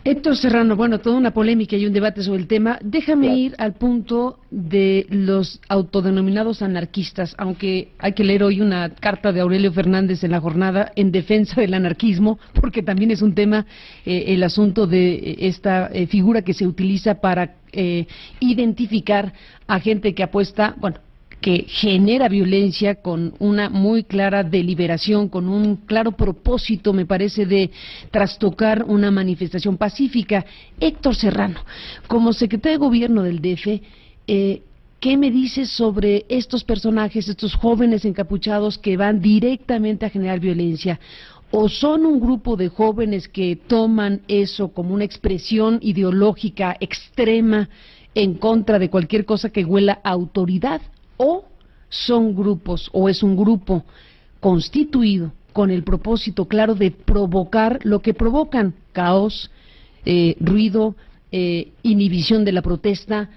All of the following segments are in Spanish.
Héctor Serrano, bueno, toda una polémica y un debate sobre el tema. Déjame Claro. ir al punto de los autodenominados anarquistas, aunque hay que leer hoy una carta de Aurelio Fernández en La Jornada en defensa del anarquismo, porque también es un tema, el asunto de esta figura que se utiliza para identificar a gente que apuesta, bueno, que genera violencia con una muy clara deliberación, con un claro propósito, me parece, de trastocar una manifestación pacífica. Héctor Serrano, como secretario de Gobierno del DF, ¿qué me dices sobre estos personajes, estos jóvenes encapuchados que van directamente a generar violencia? ¿O son un grupo de jóvenes que toman eso como una expresión ideológica extrema en contra de cualquier cosa que huela a autoridad? ¿O son grupos, o es un grupo constituido con el propósito claro de provocar lo que provocan: caos, ruido, inhibición de la protesta,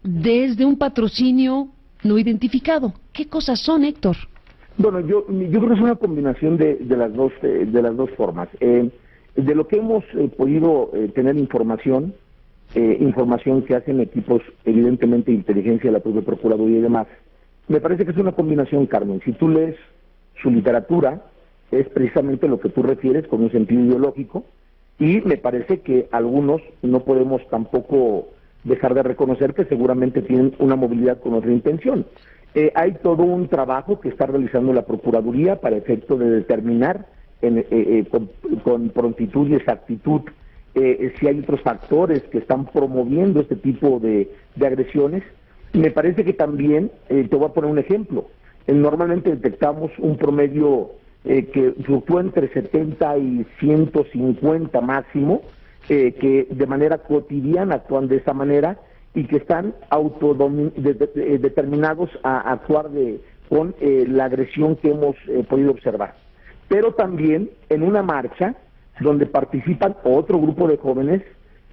desde un patrocinio no identificado? ¿Qué cosas son, Héctor? Bueno, yo creo que es una combinación de las dos formas. De lo que hemos podido tener información que hacen equipos, evidentemente, de inteligencia, la propia Procuraduría y demás, me parece que es una combinación, Carmen. Si tú lees su literatura, es precisamente lo que tú refieres, con un sentido ideológico, y me parece que algunos no podemos tampoco dejar de reconocer que seguramente tienen una movilidad con otra intención. Hay todo un trabajo que está realizando la Procuraduría para efecto de determinar con prontitud y exactitud si hay otros factores que están promoviendo este tipo de agresiones. Me parece que también, te voy a poner un ejemplo, normalmente detectamos un promedio que fluctúa entre 70 y 150 máximo, que de manera cotidiana actúan de esa manera y que están determinados a actuar con la agresión que hemos podido observar. Pero también en una marcha donde participan otro grupo de jóvenes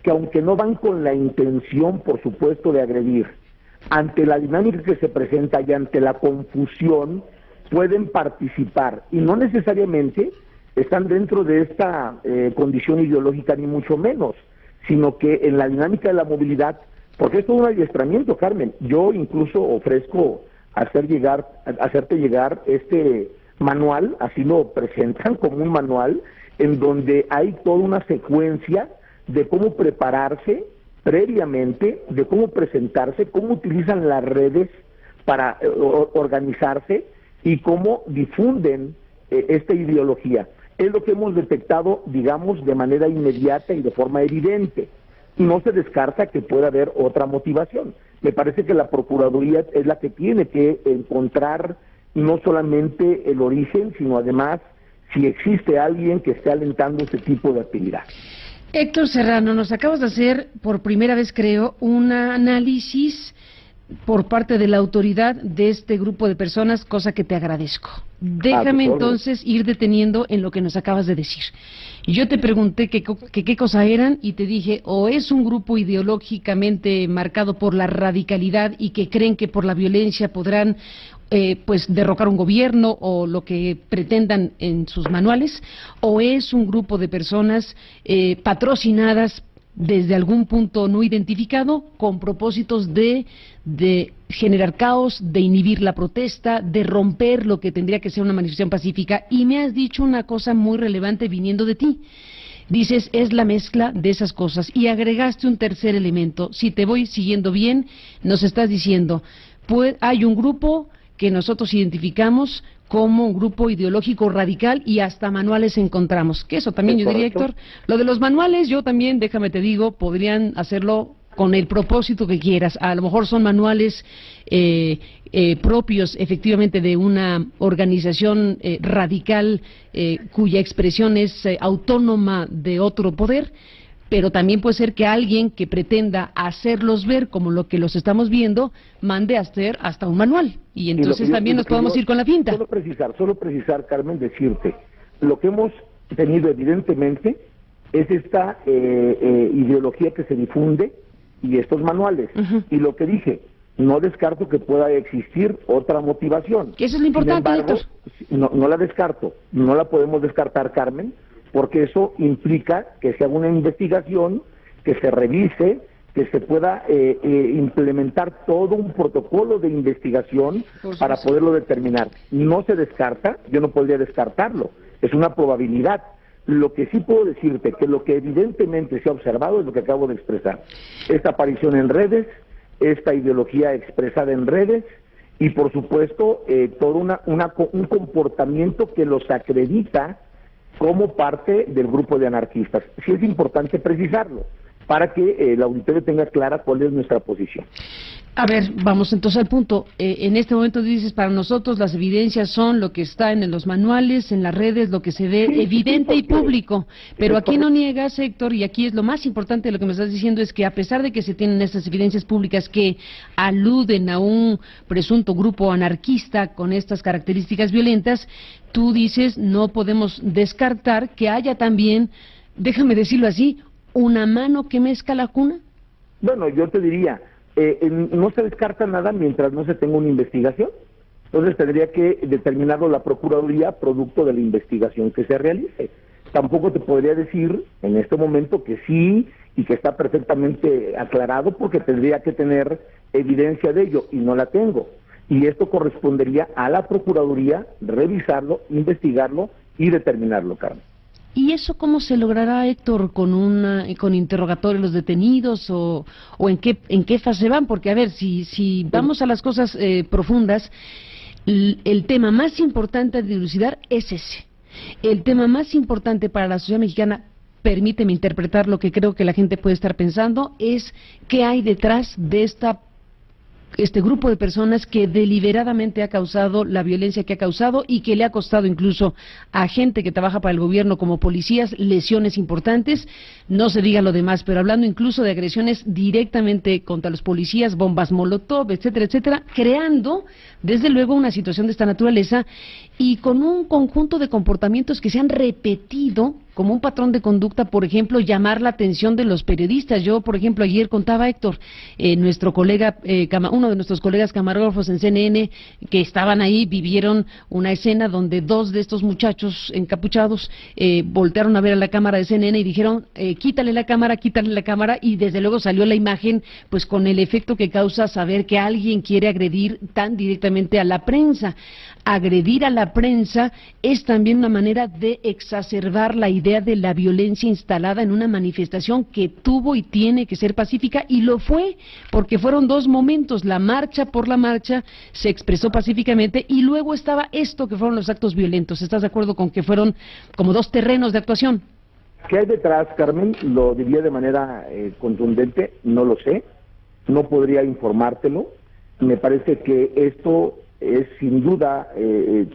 que, aunque no van con la intención, por supuesto, de agredir, ante la dinámica que se presenta y ante la confusión, pueden participar, y no necesariamente están dentro de esta condición ideológica, ni mucho menos, sino que en la dinámica de la movilidad, porque es todo un adiestramiento, Carmen. Yo incluso ofrezco hacerte llegar este manual, así lo presentan como un manual, en donde hay toda una secuencia de cómo prepararse previamente, de cómo presentarse, cómo utilizan las redes para organizarse y cómo difunden esta ideología. Es lo que hemos detectado, digamos, de manera inmediata y de forma evidente. No se descarta que pueda haber otra motivación. Me parece que la Procuraduría es la que tiene que encontrar no solamente el origen, sino además si existe alguien que esté alentando ese tipo de actividad. Héctor Serrano, nos acabas de hacer por primera vez, creo, un análisis por parte de la autoridad de este grupo de personas, cosa que te agradezco. Déjame entonces ir deteniendo en lo que nos acabas de decir. Yo te pregunté qué cosa eran y te dije, o es un grupo ideológicamente marcado por la radicalidad y que creen que por la violencia podrán pues derrocar un gobierno o lo que pretendan en sus manuales, o es un grupo de personas patrocinadas desde algún punto no identificado, con propósitos de generar caos, de inhibir la protesta, de romper lo que tendría que ser una manifestación pacífica. Y me has dicho una cosa muy relevante viniendo de ti. Dices, es la mezcla de esas cosas. Y agregaste un tercer elemento. Si te voy siguiendo bien, nos estás diciendo, pues hay un grupo que nosotros identificamos como un grupo ideológico radical y hasta manuales encontramos. Que eso también yo diría, Héctor, lo de los manuales, yo también, déjame te digo, podrían hacerlo con el propósito que quieras. A lo mejor son manuales propios, efectivamente, de una organización radical cuya expresión es autónoma de otro poder, pero también puede ser que alguien que pretenda hacerlos ver como lo que los estamos viendo, mande a hacer hasta un manual, y entonces también nos podemos ir con la pinta. Solo precisar, Carmen, decirte, lo que hemos tenido evidentemente es esta ideología que se difunde y estos manuales, y lo que dije, no descarto que pueda existir otra motivación. Eso es lo importante. Sin embargo, no la descarto, no la podemos descartar, Carmen, porque eso implica que se haga una investigación, que se revise, que se pueda implementar todo un protocolo de investigación para poderlo determinar. No se descarta, yo no podría descartarlo, es una probabilidad. Lo que sí puedo decirte, que lo que evidentemente se ha observado es lo que acabo de expresar. Esta aparición en redes, esta ideología expresada en redes, y por supuesto todo un comportamiento que los acredita como parte del grupo de anarquistas. Sí es importante precisarlo, para que el auditorio tenga clara cuál es nuestra posición. A ver, vamos entonces al punto. En este momento dices, para nosotros las evidencias son lo que está en los manuales, en las redes, lo que se ve evidente y público. Pero aquí no niegas, Héctor, y aquí es lo más importante de lo que me estás diciendo, es que a pesar de que se tienen estas evidencias públicas que aluden a un presunto grupo anarquista con estas características violentas, tú dices, no podemos descartar que haya también, déjame decirlo así, una mano que mezcla la cuna. Bueno, yo te diría, no se descarta nada mientras no se tenga una investigación. Entonces tendría que determinarlo la Procuraduría producto de la investigación que se realice. Tampoco te podría decir en este momento que sí y que está perfectamente aclarado, porque tendría que tener evidencia de ello y no la tengo. Y esto correspondería a la Procuraduría revisarlo, investigarlo y determinarlo, Carmen. ¿Y eso cómo se logrará, Héctor, con interrogatorio de los detenidos o en qué fase van? Porque, a ver, si vamos a las cosas profundas, el tema más importante de dilucidar es ese. El tema más importante para la sociedad mexicana, permíteme interpretar lo que creo que la gente puede estar pensando, es qué hay detrás de este grupo de personas que deliberadamente ha causado la violencia que ha causado y que le ha costado incluso a gente que trabaja para el gobierno como policías lesiones importantes, no se diga lo demás, pero hablando incluso de agresiones directamente contra los policías, bombas molotov, etcétera, etcétera, creando desde luego una situación de esta naturaleza y con un conjunto de comportamientos que se han repetido como un patrón de conducta, por ejemplo, llamar la atención de los periodistas. Yo, por ejemplo, ayer contaba Héctor, nuestro colega, uno de nuestros colegas camarógrafos en CNN, que estaban ahí, vivieron una escena donde dos de estos muchachos encapuchados voltearon a ver a la cámara de CNN y dijeron, quítale la cámara, y desde luego salió la imagen, pues con el efecto que causa saber que alguien quiere agredir tan directamente a la prensa. Agredir a la prensa es también una manera de exacerbar la idea de la violencia instalada en una manifestación que tuvo y tiene que ser pacífica, y lo fue, porque fueron dos momentos. La marcha por la marcha se expresó pacíficamente y luego estaba esto que fueron los actos violentos. ¿Estás de acuerdo con que fueron como dos terrenos de actuación? ¿Qué hay detrás, Carmen? Lo diría de manera contundente, no lo sé, no podría informártelo. Me parece que esto es sin duda,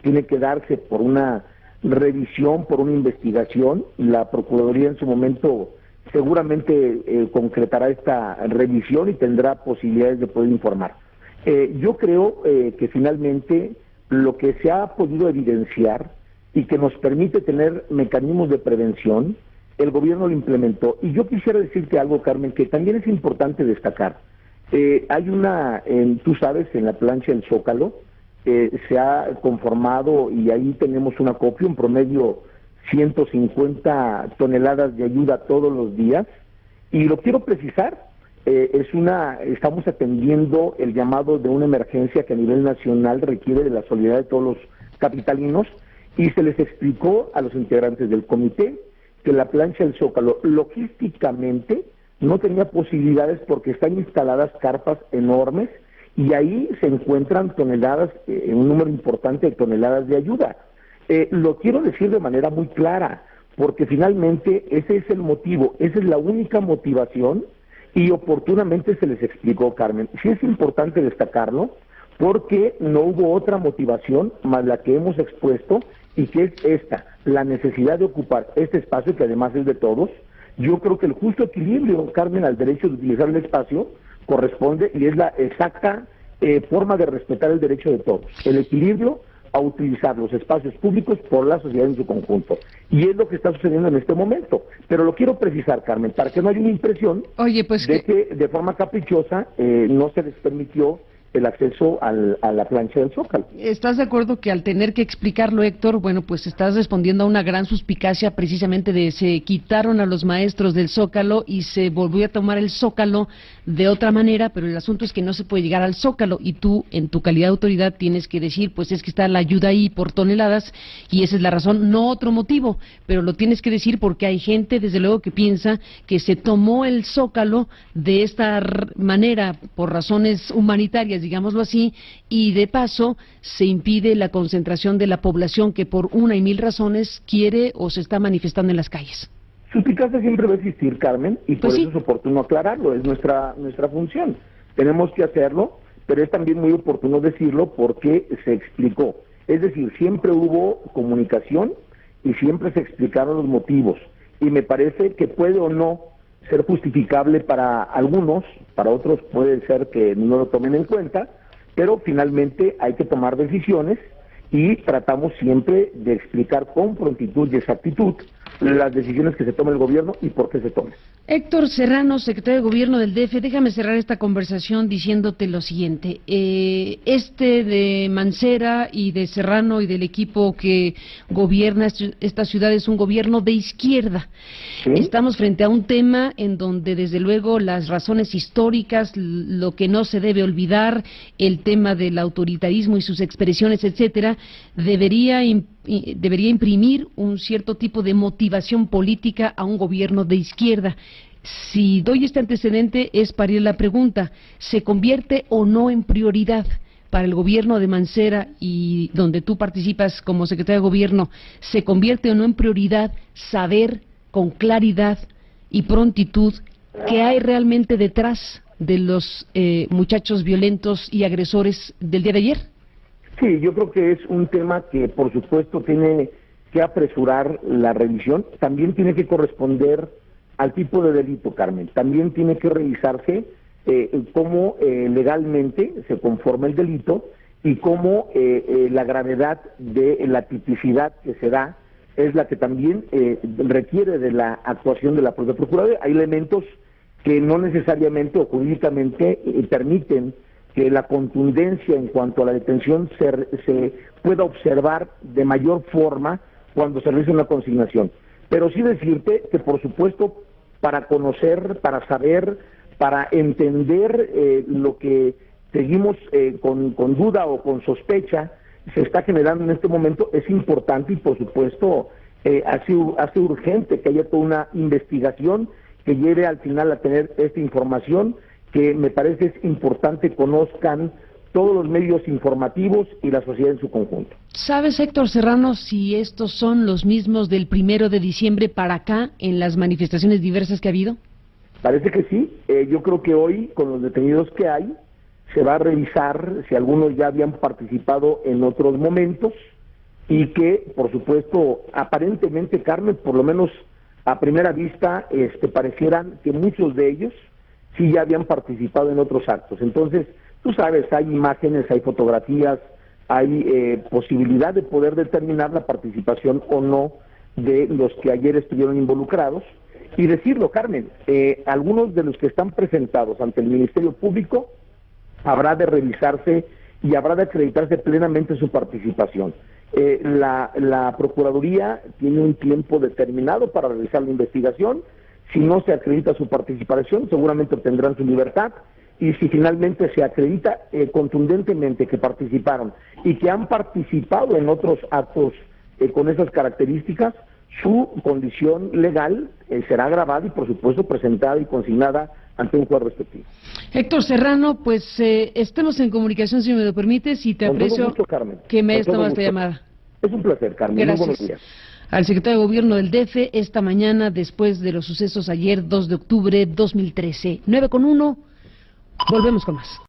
tiene que darse por una revisión, por una investigación. La Procuraduría en su momento seguramente concretará esta revisión y tendrá posibilidades de poder informar. Yo creo que finalmente lo que se ha podido evidenciar y que nos permite tener mecanismos de prevención, el gobierno lo implementó. Y yo quisiera decirte algo, Carmen, que también es importante destacar. Hay tú sabes, en la plancha del Zócalo, se ha conformado, y ahí tenemos un acopio, en promedio 150 toneladas de ayuda todos los días, y lo quiero precisar, estamos atendiendo el llamado de una emergencia que a nivel nacional requiere de la solidaridad de todos los capitalinos, y se les explicó a los integrantes del comité que la plancha del Zócalo logísticamente no tenía posibilidades porque están instaladas carpas enormes y ahí se encuentran toneladas, un número importante de toneladas de ayuda. Lo quiero decir de manera muy clara, porque finalmente ese es el motivo, esa es la única motivación, y oportunamente se les explicó, Carmen. Sí es importante destacarlo, porque no hubo otra motivación más la que hemos expuesto, y que es esta, la necesidad de ocupar este espacio, que además es de todos. Yo creo que el justo equilibrio, Carmen, al derecho de utilizar el espacio corresponde, y es la exacta forma de respetar el derecho de todos, el equilibrio a utilizar los espacios públicos por la sociedad en su conjunto, y es lo que está sucediendo en este momento. Pero lo quiero precisar, Carmen, para que no haya una impresión de que de forma caprichosa no se les permitió el acceso a la plancha del Zócalo. ¿Estás de acuerdo que al tener que explicarlo, Héctor, bueno, pues estás respondiendo a una gran suspicacia precisamente de se quitaron a los maestros del Zócalo y se volvió a tomar el Zócalo de otra manera, pero el asunto es que no se puede llegar al Zócalo y tú, en tu calidad de autoridad, tienes que decir, pues es que está la ayuda ahí por toneladas y esa es la razón, no otro motivo, pero lo tienes que decir porque hay gente, desde luego, que piensa que se tomó el Zócalo de esta manera por razones humanitarias, digámoslo así, y de paso se impide la concentración de la población que por una y mil razones quiere o se está manifestando en las calles. Suspicacia siempre va a existir, Carmen, y por Pues sí. eso es oportuno aclararlo, es nuestra función. Tenemos que hacerlo, pero es también muy oportuno decirlo porque se explicó. Es decir, siempre hubo comunicación y siempre se explicaron los motivos, y me parece que puede o no ser justificable para algunos, para otros puede ser que no lo tomen en cuenta, pero finalmente hay que tomar decisiones y tratamos siempre de explicar con prontitud y exactitud las decisiones que se toma el gobierno y por qué se toman. Héctor Serrano, secretario de Gobierno del DF, déjame cerrar esta conversación diciéndote lo siguiente. De Mancera y de Serrano y del equipo que gobierna esta ciudad es un gobierno de izquierda. ¿Sí? Estamos frente a un tema en donde, desde luego, las razones históricas, lo que no se debe olvidar, el tema del autoritarismo y sus expresiones, etcétera, debería imprimir un cierto tipo de motivación política a un gobierno de izquierda. Si doy este antecedente es para ir a la pregunta, ¿se convierte o no en prioridad para el gobierno de Mancera y donde tú participas como secretario de Gobierno, se convierte o no en prioridad saber con claridad y prontitud qué hay realmente detrás de los muchachos violentos y agresores del día de ayer? Sí, yo creo que es un tema que por supuesto tiene que apresurar la revisión, también tiene que corresponder al tipo de delito, Carmen, también tiene que revisarse cómo legalmente se conforma el delito y cómo la gravedad de la tipicidad que se da es la que también requiere de la actuación de la propia Procuraduría. Hay elementos que no necesariamente o jurídicamente permiten que la contundencia en cuanto a la detención se pueda observar de mayor forma cuando se realiza una consignación. Pero sí decirte que, por supuesto, para conocer, para saber, para entender lo que seguimos con duda o con sospecha se está generando en este momento, es importante y, por supuesto, hace urgente que haya toda una investigación que lleve al final a tener esta información que me parece es importante conozcan todos los medios informativos y la sociedad en su conjunto. ¿Sabes, Héctor Serrano, si estos son los mismos del 1 de diciembre para acá en las manifestaciones diversas que ha habido? Parece que sí. Yo creo que hoy, con los detenidos que hay, se va a revisar si algunos ya habían participado en otros momentos y que, por supuesto, aparentemente, Carmen, por lo menos a primera vista, parecieran que muchos de ellos sí ya habían participado en otros actos. Entonces, tú sabes, hay imágenes, hay fotografías, hay posibilidad de poder determinar la participación o no de los que ayer estuvieron involucrados. Y decirlo, Carmen, algunos de los que están presentados ante el Ministerio Público habrá de revisarse y habrá de acreditarse plenamente su participación. La Procuraduría tiene un tiempo determinado para realizar la investigación. Si no se acredita su participación, seguramente obtendrán su libertad, y si finalmente se acredita contundentemente que participaron y que han participado en otros actos con esas características, su condición legal será agravada y, por supuesto, presentada y consignada ante un juez respectivo. Héctor Serrano, pues estemos en comunicación, si me lo permites, y te aprecio gusto, Carmen, que me hayas tomado esta llamada. Es un placer, Carmen. Gracias. Muy buenos días. Al secretario de Gobierno del DF esta mañana, después de los sucesos ayer, 2 de octubre 2013. 9:01, volvemos con más.